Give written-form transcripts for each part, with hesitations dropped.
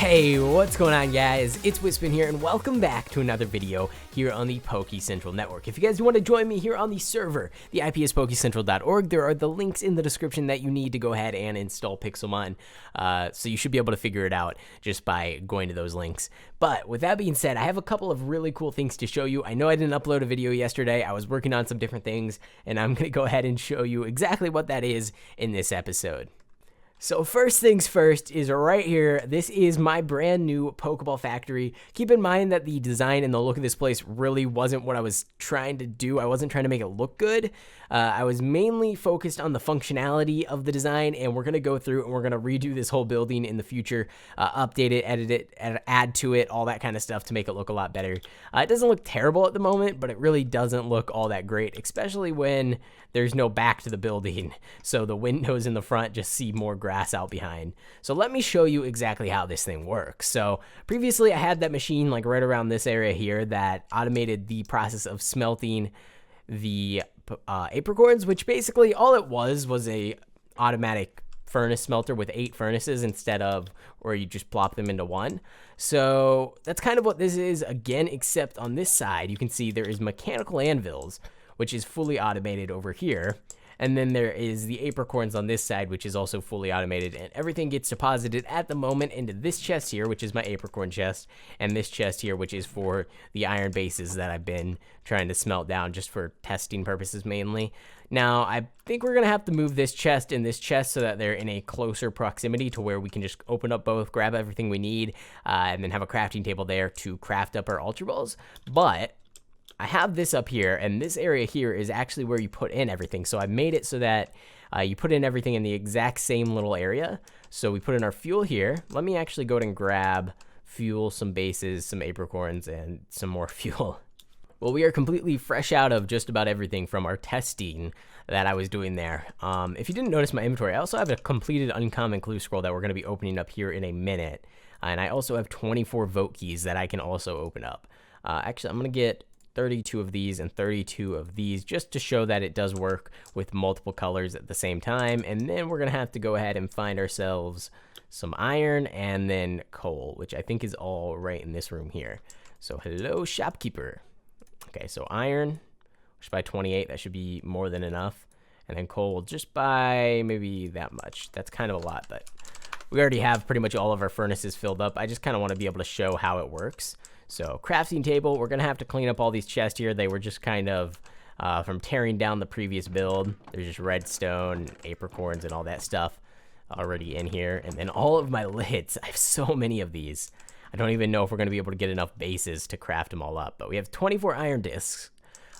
Hey, what's going on, guys? It's Wispin here, and welcome back to another video here on the Pokecentral network. If you guys want to join me here on the server, the IP is Pokecentral.org. There are the links in the description that you need to go ahead and install Pixelmon, so you should be able to figure it out just by going to those links. But with that being said, I have a couple of really cool things to show you. I know I didn't upload a video yesterday. I was working on some different things, and I'm going to go ahead and show you exactly what that is in this episode. So first things first is right here. This is my brand new Pokeball factory. Keep in mind that the design and the look of this place really wasn't what I was trying to do. I wasn't trying to make it look good. I was mainly focused on the functionality of the design, and we're going to go through and we're going to redo this whole building in the future, update it, edit it, add to it, all that kind of stuff to make it look a lot better. It doesn't look terrible at the moment, but it really doesn't look all that great, especially when there's no back to the building. So the windows in the front just see more grass out behind. So let me show you exactly how this thing works. So previously I had that machine like right around this area here that automated the process of smelting the apricorns, which basically all it was a automatic furnace smelter with 8 furnaces instead of where you just plop them into one. So that's kind of what this is again, except on this side you can see there is mechanical anvils, which is fully automated over here. And then there is the apricorns on this side, which is also fully automated, and everything gets deposited at the moment into this chest here, which is my apricorn chest, and this chest here, which is for the iron bases that I've been trying to smelt down just for testing purposes mainly. Now, I think we're going to have to move this chest and this chest so that they're in a closer proximity to where we can just open up both, grab everything we need, and then have a crafting table there to craft up our Ultra Balls. But I have this up here, and this area here is actually where you put in everything. So I made it so that you put in everything in the exact same little area. So we put in our fuel here. Let me actually go ahead and grab fuel, some bases, some apricorns, and some more fuel. Well, we are completely fresh out of just about everything from our testing that I was doing there. If you didn't notice my inventory, I also have a completed uncommon clue scroll that we're going to be opening up here in a minute. And I also have 24 vote keys that I can also open up. Actually, I'm going to get 32 of these and 32 of these just to show that it does work with multiple colors at the same time. And then we're going to have to go ahead and find ourselves some iron and then coal, which I think is all right in this room here. So hello, shopkeeper. Okay, so iron, just by 28, that should be more than enough. And then coal just by maybe that much. That's kind of a lot, but we already have pretty much all of our furnaces filled up. I just kind of want to be able to show how it works. So crafting table, we're going to have to clean up all these chests here. They were just kind of from tearing down the previous build. There's just redstone, apricorns, and all that stuff already in here. And then all of my lids. I have so many of these. I don't even know if we're going to be able to get enough bases to craft them all up. But we have 24 iron discs.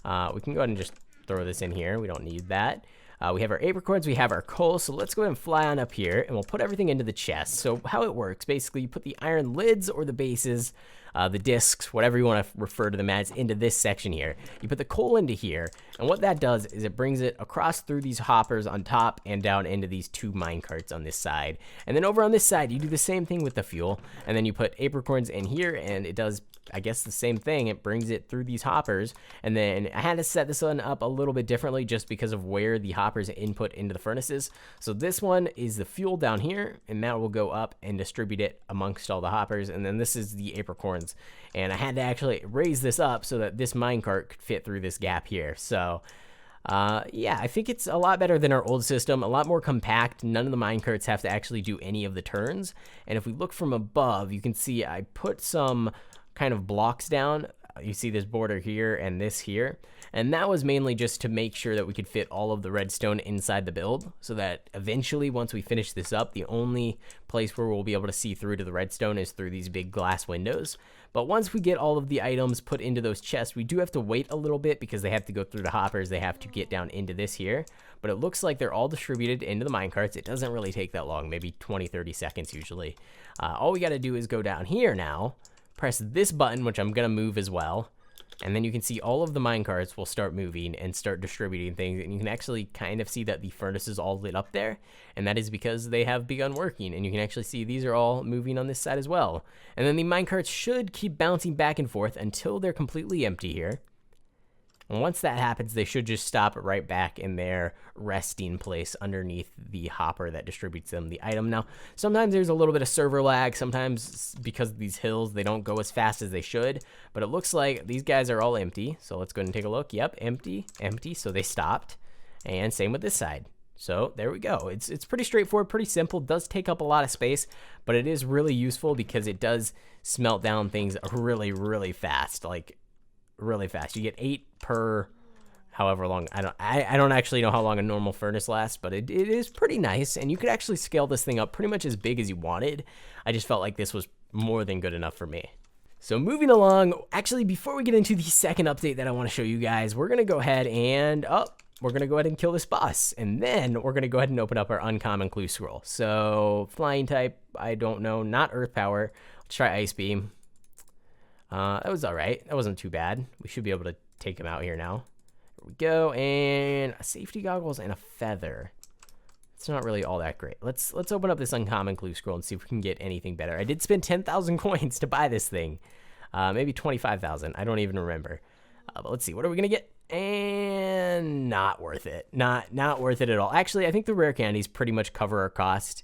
We can go ahead and just throw this in here. We don't need that. We have our apricorns, we have our coal, so let's go ahead and fly on up here, and we'll put everything into the chest. So how it works, basically, you put the iron lids or the bases, the discs, whatever you want to refer to them as, into this section here. You put the coal into here, and what that does is it brings it across through these hoppers on top and down into these 2 minecarts on this side. And then over on this side, you do the same thing with the fuel, and then you put apricorns in here, and it does, I guess, the same thing. It brings it through these hoppers, and then I had to set this one up a little bit differently just because of where the hoppers input into the furnaces. So this one is the fuel down here, and that will go up and distribute it amongst all the hoppers, and then this is the apricorns. And I had to actually raise this up so that this minecart could fit through this gap here. So yeah, I think it's a lot better than our old system, a lot more compact. None of the minecarts have to actually do any of the turns. And if we look from above, you can see I put some kind of blocks down. You see this border here and this here, and that was mainly just to make sure that we could fit all of the redstone inside the build, so that eventually once we finish this up, the only place where we'll be able to see through to the redstone is through these big glass windows. But once we get all of the items put into those chests, we do have to wait a little bit because they have to go through the hoppers. They have to get down into this here, but it looks like they're all distributed into the minecarts. It doesn't really take that long, maybe 20-30 seconds usually. All we got to do is go down here now, press this button, which I'm going to move as well, and then you can see all of the minecarts will start moving and start distributing things, and you can actually kind of see that the furnace is all lit up there, and that is because they have begun working, and you can actually see these are all moving on this side as well. And then the minecarts should keep bouncing back and forth until they're completely empty here. And once that happens, they should just stop right back in their resting place underneath the hopper that distributes them the item. Now, sometimes there's a little bit of server lag. Sometimes because of these hills, they don't go as fast as they should. But it looks like these guys are all empty. So let's go ahead and take a look. Yep, empty, empty. So they stopped. And same with this side. So there we go. It's pretty straightforward, pretty simple. Does take up a lot of space, but it is really useful because it does smelt down things really, really fast. Like, really fast. You get 8 per however long. I don't actually know how long a normal furnace lasts, but it is pretty nice, and you could actually scale this thing up pretty much as big as you wanted. I just felt like this was more than good enough for me. So moving along, actually before we get into the second update that I want to show you guys, we're gonna go ahead and we're gonna go ahead and kill this boss, and then we're gonna go ahead and open up our uncommon clue scroll. So flying type, I don't know, not earth power. Let's try ice beam. That was all right. That wasn't too bad. We should be able to take him out here now. Here we go, and safety goggles and a feather. It's not really all that great. Let's open up this uncommon clue scroll and see if we can get anything better. I did spend 10,000 coins to buy this thing. Maybe 25,000. I don't even remember. But let's see. What are we gonna get? And not worth it. Not worth it at all. Actually, I think the rare candies pretty much cover our cost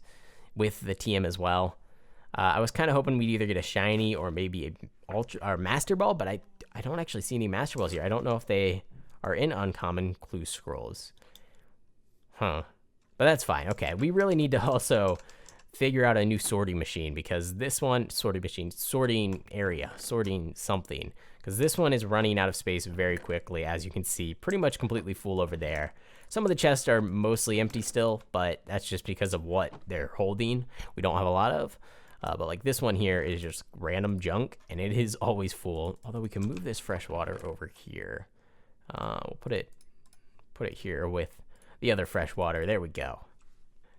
with the TM as well. I was kind of hoping we'd either get a shiny or maybe a ultra or master ball, but I don't actually see any master balls here. I don't know if they are in uncommon clue scrolls. But that's fine. Okay, we really need to also figure out a new sorting machine, because this one, sorting area, sorting something, because this one is running out of space very quickly, as you can see, pretty much completely full over there. Some of the chests are mostly empty still, but that's just because of what they're holding. We don't have a lot of. But like this one here is just random junk, and it is always full. Although we can move this fresh water over here. We'll put it here with the other fresh water. There we go.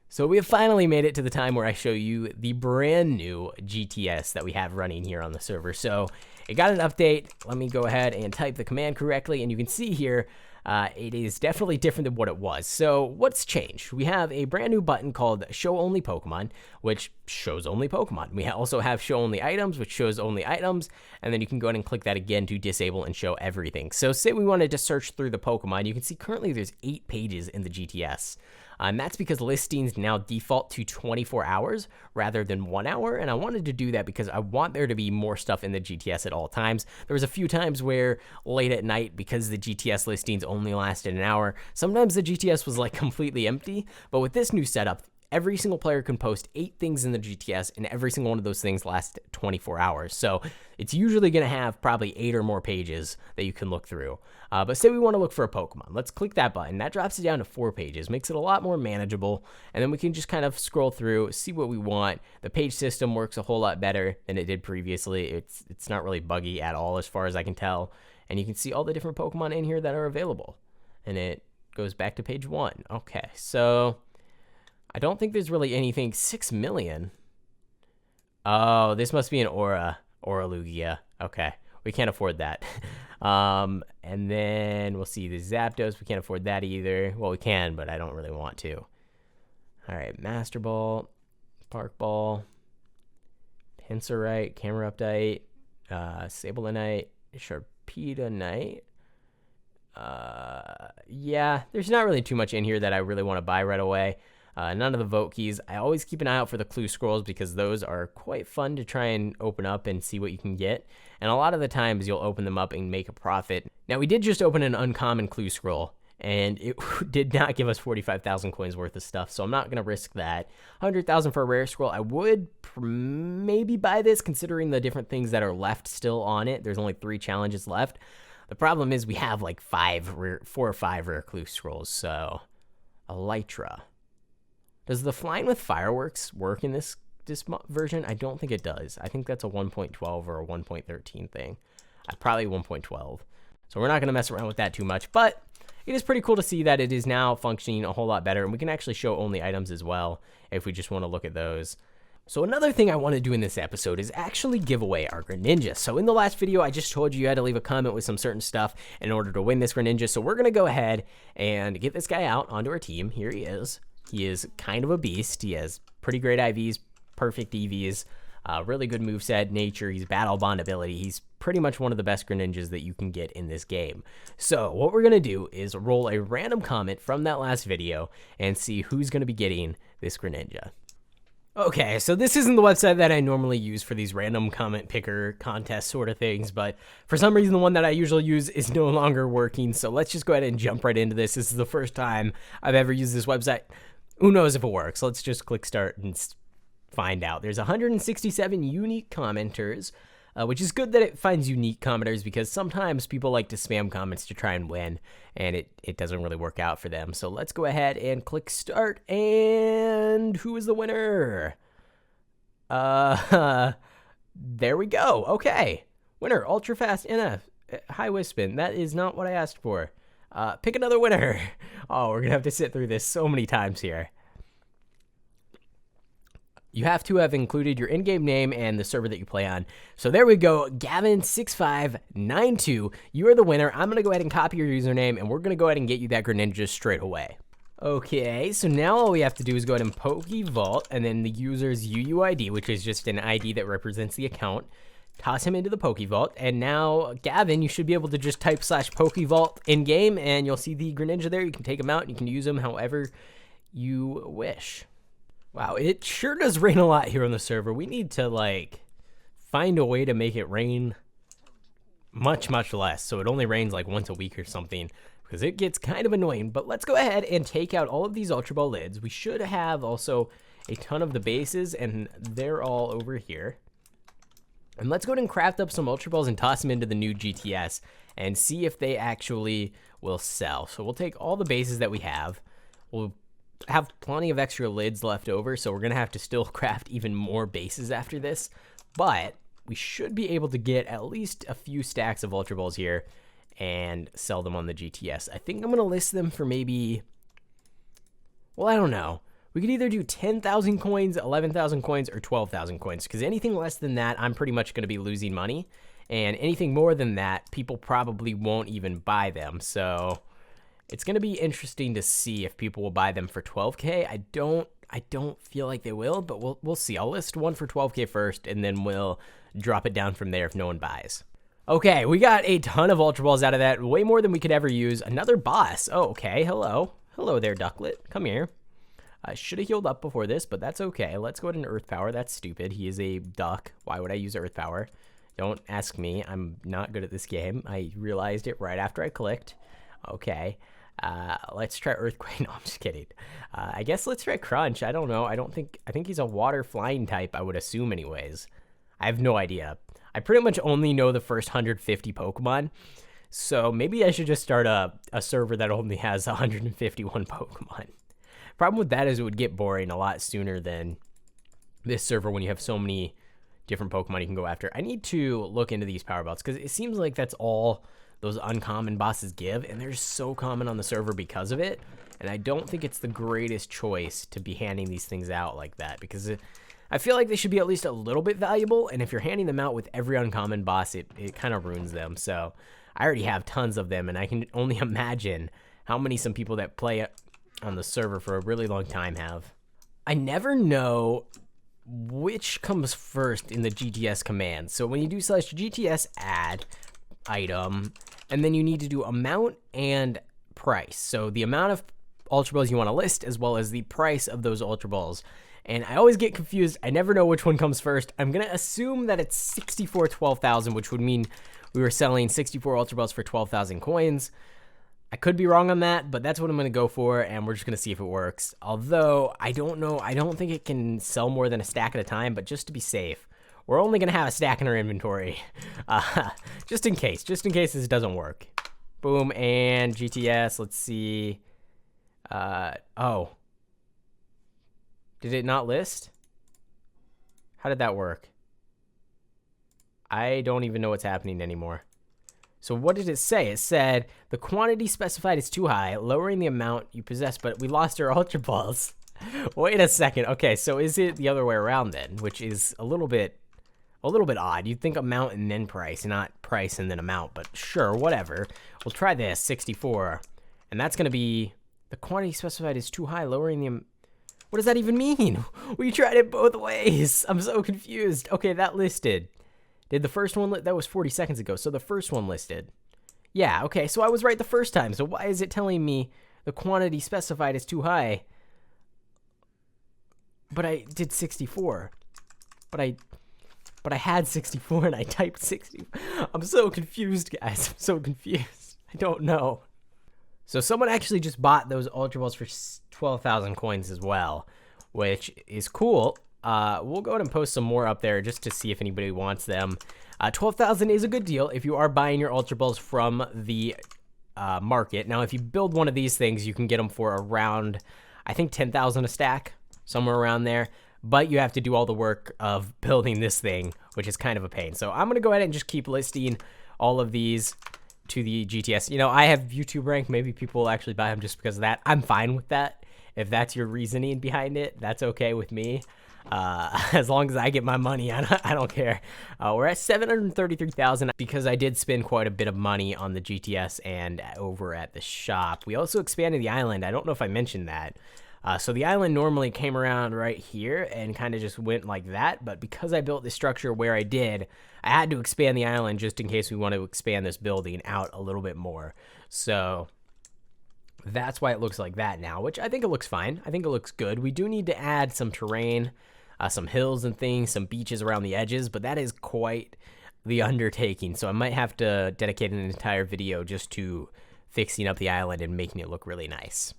So we have finally made it to the time where I show you the brand new GTS that we have running here on the server. So it got an update. Let me go ahead and type the command correctly, and you can see here it is definitely different than what it was. So what's changed? We have a brand new button called Show Only Pokemon, which shows only Pokemon. We also have Show Only Items, which shows only items, and then you can go ahead and click that again to disable and show everything. So say we wanted to search through the Pokemon, you can see currently there's 8 pages in the GTS. And that's because listings now default to 24 hours rather than 1 hour. And I wanted to do that because I want there to be more stuff in the GTS at all times. There was a few times where late at night, because the GTS listings only lasted an hour, sometimes the GTS was like completely empty. But with this new setup, every single player can post 8 things in the GTS, and every single one of those things lasts 24 hours. So it's usually going to have probably 8 or more pages that you can look through. But say we want to look for a Pokemon. Let's click that button. That drops it down to 4 pages, makes it a lot more manageable. And then we can just kind of scroll through, see what we want. The page system works a whole lot better than it did previously. It's not really buggy at all as far as I can tell. And you can see all the different Pokemon in here that are available. And it goes back to page 1. Okay, so I don't think there's really anything. 6 million. Oh, this must be an Aura Lugia. Okay, we can't afford that. And then we'll see the Zapdos. We can't afford that either. Well, we can, but I don't really want to. All right, Master Ball, Spark Ball, Pincerite, Camera Update, Sablonite, Sharpedo. Yeah, there's not really too much in here that I really want to buy right away. None of the vote keys. I always keep an eye out for the clue scrolls because those are quite fun to try and open up and see what you can get. And a lot of the times you'll open them up and make a profit. Now we did just open an uncommon clue scroll, and it did not give us 45,000 coins worth of stuff, so I'm not going to risk that. 100,000 for a rare scroll. I would maybe buy this considering the different things that are left still on it. There's only 3 challenges left. The problem is we have like 4 or 5 rare clue scrolls, so Elytra. Does the flying with fireworks work in this version? I don't think it does. I think that's a 1.12 or a 1.13 thing. Probably 1.12. So we're not going to mess around with that too much, but it is pretty cool to see that it is now functioning a whole lot better, and we can actually show only items as well if we just want to look at those. So another thing I want to do in this episode is actually give away our Greninja. So in the last video, I just told you had to leave a comment with some certain stuff in order to win this Greninja. So we're going to go ahead and get this guy out onto our team. Here he is. He is kind of a beast. He has pretty great IVs, perfect EVs, really good moveset, nature. He's battle bond ability. He's pretty much one of the best Greninjas that you can get in this game. So what we're going to do is roll a random comment from that last video and see who's going to be getting this Greninja. Okay, so this isn't the website that I normally use for these random comment picker contest sort of things, but for some reason the one that I usually use is no longer working, so let's just go ahead and jump right into this. This is the first time I've ever used this website. Who knows if it works? Let's just click start and find out. There's 167 unique commenters, which is good that it finds unique commenters because sometimes people like to spam comments to try and win, and it doesn't really work out for them. So let's go ahead and click start, and who is the winner? There we go. Okay. Winner, Ultra Fast NF. High Wispin. That is not what I asked for. Pick another winner. Oh, we're going to have to sit through this so many times here. You have to have included your in-game name and the server that you play on. So there we go, Gavin6592. You are the winner. I'm going to go ahead and copy your username, and we're going to go ahead and get you that Greninja straight away. Okay, so now all we have to do is go ahead and Pokevault, and then the user's UUID, which is just an ID that represents the account. Toss him into the Pokevault, and now, Gavin, you should be able to just type /Pokevault in-game, and you'll see the Greninja there. You can take him out, and you can use him however you wish. Wow, it sure does rain a lot here on the server. We need to, like, find a way to make it rain much, much less, so it only rains, like, once a week or something, because it gets kind of annoying. But let's go ahead and take out all of these Ultra Ball lids. We should have also a ton of the bases, and they're all over here. And let's go ahead and craft up some Ultra Balls and toss them into the new GTS and see if they actually will sell. So we'll take all the bases that we have. We'll have plenty of extra lids left over, so we're going to have to still craft even more bases after this. But we should be able to get at least a few stacks of Ultra Balls here and sell them on the GTS. I think I'm going to list them for maybe, well, I don't know. We could either do 10,000 coins, 11,000 coins, or 12,000 coins, because anything less than that, I'm pretty much going to be losing money. And anything more than that, people probably won't even buy them. So it's going to be interesting to see if people will buy them for 12K. I don't feel like they will, but we'll see. I'll list one for 12K first, and then we'll drop it down from there if no one buys. Okay, we got a ton of Ultra Balls out of that, way more than we could ever use. Another boss. Oh, okay, hello. Hello there, Ducklet. Come here. I should have healed up before this, but that's okay. Let's go ahead and Earth Power. That's stupid. He is a duck. Why would I use Earth Power? Don't ask me. I'm not good at this game. I realized it right after I clicked. Okay. Let's try Earthquake. No, I'm just kidding. I guess let's try Crunch. I don't know. I think he's a water flying type, I would assume anyways. I have no idea. I pretty much only know the first 150 Pokemon. So maybe I should just start a server that only has 151 Pokemon. Problem with that is it would get boring a lot sooner than this server when you have so many different Pokemon you can go after. I need to look into these power belts because it seems like that's all those uncommon bosses give, and they're so common on the server because of it. And I don't think it's the greatest choice to be handing these things out like that, because I feel like they should be at least a little bit valuable, and if you're handing them out with every uncommon boss, it kind of ruins them. So I already have tons of them, and I can only imagine how many some people that play on the server for a really long time have. I never know which comes first in the GTS command. So when you do /GTS add item, and then you need to do amount and price. So the amount of Ultra Balls you want to list, as well as the price of those Ultra Balls. And I always get confused. I never know which one comes first. I'm going to assume that it's 64 12,000, which would mean we were selling 64 Ultra Balls for 12,000 coins. I could be wrong on that, but that's what I'm going to go for, and we're just going to see if it works. Although, I don't know. I don't think it can sell more than a stack at a time, but just to be safe, we're only going to have a stack in our inventory. Just in case this doesn't work. Boom, and GTS, let's see. Oh. Did it not list? How did that work? I don't even know what's happening anymore. So what did it say? It said, the quantity specified is too high, lowering the amount you possess, but we lost our Ultra Balls. Wait a second. Okay, so is it the other way around then, which is a little bit odd. You'd think amount and then price, not price and then amount, but sure, whatever. We'll try this, 64. And that's going to be, the quantity specified is too high, lowering the what does that even mean? We tried it both ways. I'm so confused. Okay, that listed. Did the first one, that was 40 seconds ago, so the first one listed. Yeah, okay, so I was right the first time, so why is it telling me the quantity specified is too high? But I did 64. But I had 64 and I typed 60. I'm so confused, guys. I'm so confused. I don't know. So someone actually just bought those Ultra Balls for 12,000 coins as well, which is cool. We'll go ahead and post some more up there just to see if anybody wants them. 12,000 is a good deal if you are buying your Ultra Balls from the market. Now, if you build one of these things, you can get them for around, I think, 10,000 a stack, somewhere around there. But you have to do all the work of building this thing, which is kind of a pain. So I'm going to go ahead and just keep listing all of these to the GTS. You know, I have YouTube rank. Maybe people will actually buy them just because of that. I'm fine with that. If that's your reasoning behind it, that's okay with me. As long as I get my money, I don't care. We're at 733,000 because I did spend quite a bit of money on the GTS and over at the shop. We also expanded the island. I don't know if I mentioned that. So the island normally came around right here and kind of just went like that, but because I built this structure where I did, I had to expand the island just in case we want to expand this building out a little bit more. So that's why it looks like that now, which I think it looks fine. I think it looks good. We do need to add some terrain, some hills and things, some beaches around the edges, but that is quite the undertaking. So I might have to dedicate an entire video just to fixing up the island and making it look really nice.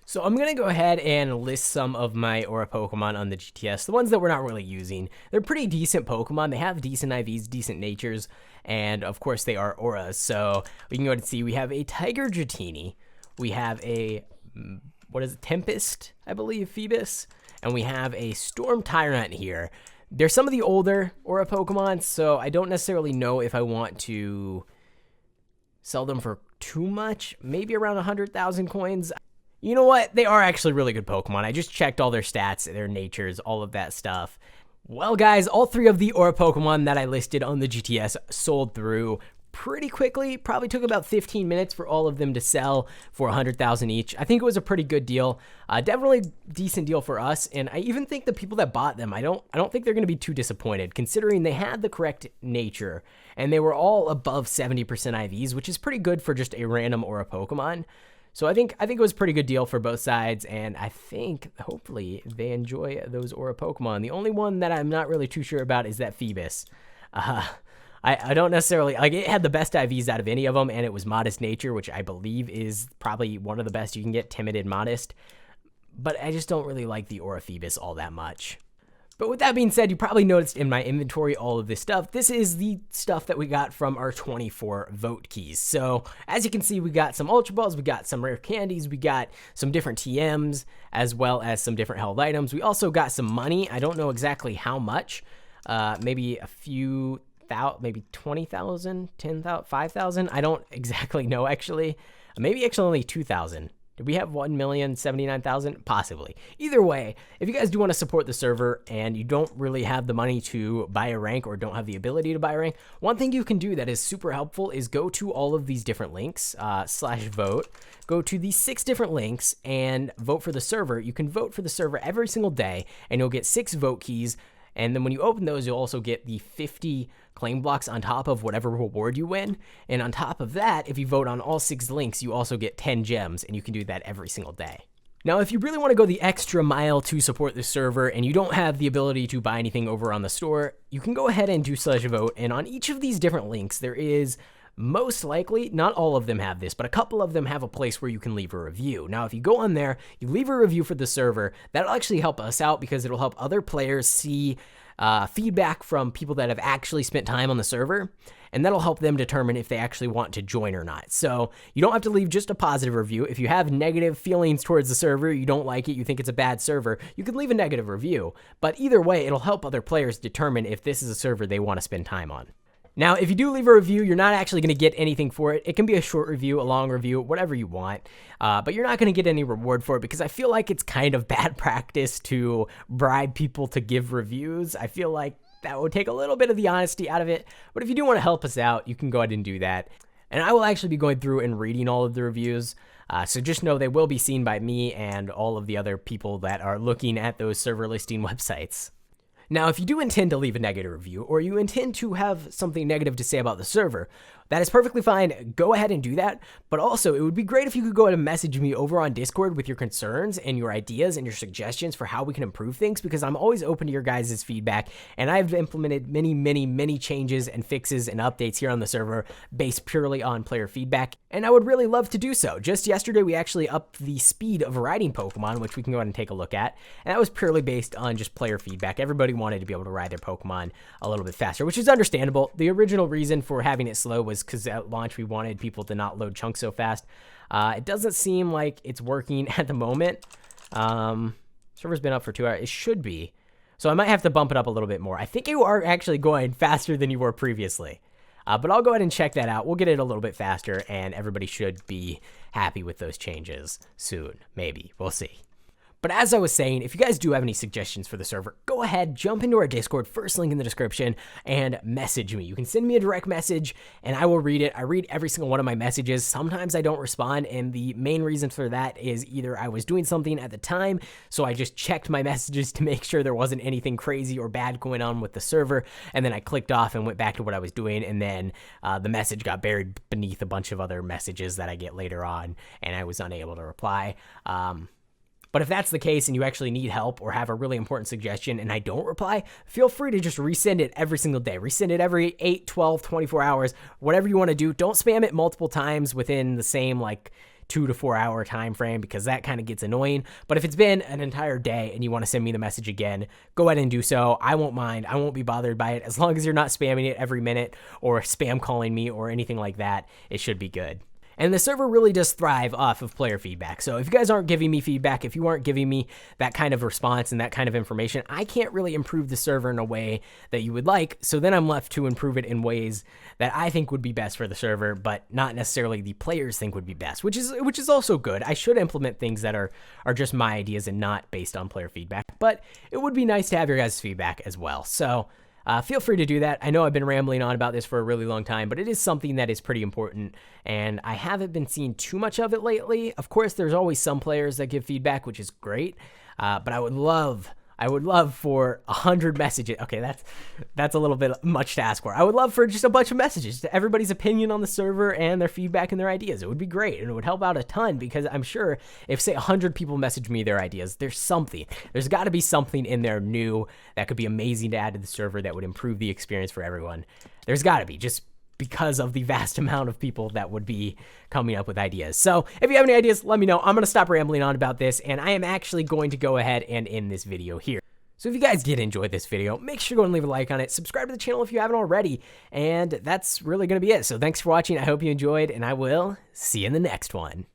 So I'm going to go ahead and list some of my Aura Pokemon on the GTS, the ones that we're not really using. They're pretty decent Pokemon. They have decent IVs, decent natures, and of course they are Auras. So we can go ahead and see we have a Tiger Dratini, we have a, what is it, Tempest, I believe, Phoebus, and we have a Storm Tyrant here. They're some of the older Aura Pokemon, so I don't necessarily know if I want to sell them for too much, maybe around 100,000 coins. You know what? They are actually really good Pokemon. I just checked all their stats, their natures, all of that stuff. Well, guys, all three of the Aura Pokemon that I listed on the GTS sold through pretty quickly. Probably took about 15 minutes for all of them to sell for 100,000 each. I think it was a pretty good deal. Definitely decent deal for us, and I even think the people that bought them, I don't think they're going to be too disappointed, considering they had the correct nature, and they were all above 70% IVs, which is pretty good for just a random Aura Pokemon. So I think it was a pretty good deal for both sides, and I think hopefully they enjoy those Aura Pokemon. The only one that I'm not really too sure about is that Phoebus. I don't necessarily, like, it had the best IVs out of any of them, and it was Modest Nature, which I believe is probably one of the best you can get, Timid and Modest. But I just don't really like the Aura Phoebus all that much. But with that being said, you probably noticed in my inventory all of this stuff. This is the stuff that we got from our 24 vote keys. So as you can see, we got some Ultra Balls, we got some rare candies, we got some different TMs, as well as some different held items. We also got some money. I don't know exactly how much, maybe a few thousand, maybe 20,000, 10,000, 5,000. I don't exactly know, actually. Maybe actually only 2,000. Did we have 1,079,000? Possibly. Either way, if you guys do want to support the server and you don't really have the money to buy a rank or don't have the ability to buy a rank, one thing you can do that is super helpful is go to all of these different links, /vote, go to these 6 different links and vote for the server. You can vote for the server every single day and you'll get 6 vote keys. And then when you open those, you'll also get the 50 claim blocks on top of whatever reward you win. And on top of that, if you vote on all 6 links, you also get 10 gems, and you can do that every single day. Now, if you really want to go the extra mile to support the server and you don't have the ability to buy anything over on the store, you can go ahead and do /vote. And on each of these different links, there is most likely, not all of them have this, but a couple of them have a place where you can leave a review. Now, if you go on there, you leave a review for the server, that'll actually help us out because it'll help other players see feedback from people that have actually spent time on the server, and that'll help them determine if they actually want to join or not. So you don't have to leave just a positive review. If you have negative feelings towards the server, you don't like it, you think it's a bad server, you can leave a negative review. But either way, it'll help other players determine if this is a server they want to spend time on. Now, if you do leave a review, you're not actually going to get anything for it. It can be a short review, a long review, whatever you want, but you're not going to get any reward for it because I feel like it's kind of bad practice to bribe people to give reviews. I feel like that would take a little bit of the honesty out of it, but if you do want to help us out, you can go ahead and do that. And I will actually be going through and reading all of the reviews, so just know they will be seen by me and all of the other people that are looking at those server listing websites. Now, if you do intend to leave a negative review, or you intend to have something negative to say about the server, that is perfectly fine. Go ahead and do that. But also, it would be great if you could go ahead and message me over on Discord with your concerns and your ideas and your suggestions for how we can improve things, because I'm always open to your guys' feedback, and I've implemented many changes and fixes and updates here on the server based purely on player feedback, and I would really love to do so. Just yesterday, we actually upped the speed of riding Pokemon, which we can go ahead and take a look at, and that was purely based on just player feedback. Everybody wanted to be able to ride their Pokemon a little bit faster, which is understandable. The original reason for having it slow was because at launch we wanted people to not load chunks so fast. It doesn't seem like it's working at the moment. Server's been up for 2 hours. It should be. So I might have to bump it up a little bit more. I think you are actually going faster than you were previously. But I'll go ahead and check that out. We'll get it a little bit faster, and everybody should be happy with those changes soon. Maybe. We'll see. But as I was saying, if you guys do have any suggestions for the server, go ahead, jump into our Discord, first link in the description, and message me. You can send me a direct message, and I will read it. I read every single one of my messages. Sometimes I don't respond, and the main reason for that is either I was doing something at the time, so I just checked my messages to make sure there wasn't anything crazy or bad going on with the server, and then I clicked off and went back to what I was doing, and then the message got buried beneath a bunch of other messages that I get later on, and I was unable to reply. But if that's the case and you actually need help or have a really important suggestion and I don't reply, feel free to just resend it every single day. Resend it every 8, 12, 24 hours, whatever you want to do. Don't spam it multiple times within the same 2 to 4 hour time frame, because that kind of gets annoying. But if it's been an entire day and you want to send me the message again, go ahead and do so. I won't mind. I won't be bothered by it. As long as you're not spamming it every minute or spam calling me or anything like that, it should be good. And the server really does thrive off of player feedback. So if you guys aren't giving me feedback, if you aren't giving me that kind of response and that kind of information, I can't really improve the server in a way that you would like. So then I'm left to improve it in ways that I think would be best for the server, but not necessarily the players think would be best, which is also good. I should implement things that are just my ideas and not based on player feedback, but it would be nice to have your guys' feedback as well. So feel free to do that. I know I've been rambling on about this for a really long time, but it is something that is pretty important, and I haven't been seeing too much of it lately. Of course, there's always some players that give feedback, which is great, but I would love for 100 messages. Okay, that's a little bit much to ask for. I would love for just a bunch of messages to everybody's opinion on the server and their feedback and their ideas. It would be great, and it would help out a ton, because I'm sure if, say, 100 people message me their ideas, there's got to be something in there new that could be amazing to add to the server that would improve the experience for everyone. There's got to be, just because of the vast amount of people that would be coming up with ideas. So if you have any ideas, let me know. I'm going to stop rambling on about this, and I am actually going to go ahead and end this video here. So if you guys did enjoy this video, make sure to go and leave a like on it. Subscribe to the channel if you haven't already. And that's really going to be it. So thanks for watching. I hope you enjoyed, and I will see you in the next one.